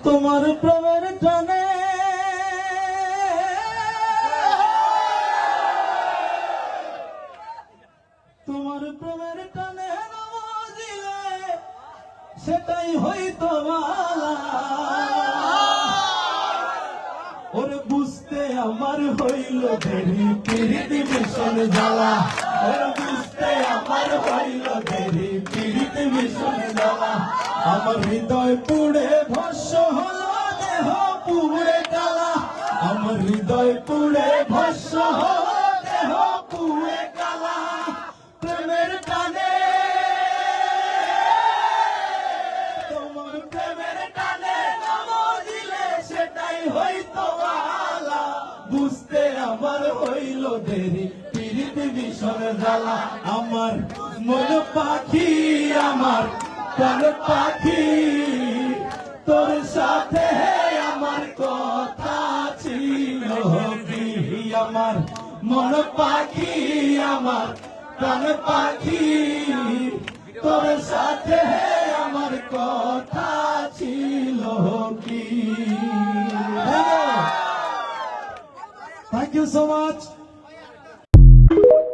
তোমার প্রেমের টানে তোমার প্রেমের টানে নমজিলে সেটাই হইতো বালা ওরে বুঝতে আমার হইল দেরি পিরিতি ভীষণ জ্বালা ওরে বুঝতে আমার হইল দেরি পিরিতি ভীষণ জ্বালা আমার হৃদয় পুড়ে ভস্য হলো দেহ পুড়ে কালা আমার হৃদয় পুড়ে ভস্য হলো দেহ পুড়ে কালা প্রেমের টানে তোমার প্রেমের টানে নমজিলে সেটাই হইতো বালা বুঝতে আমার হইল দেরি পিরিতি ভীষণ জ্বালা আমার মন পাখি আমার প্রাণ পাখি তোর সাথে আমার কথা ছিল কি আমার মন পাখি আমার প্রাণ পাখি তোর সাথে আমার কথা ছিল কি থ্যাংক ইউ সো মাচ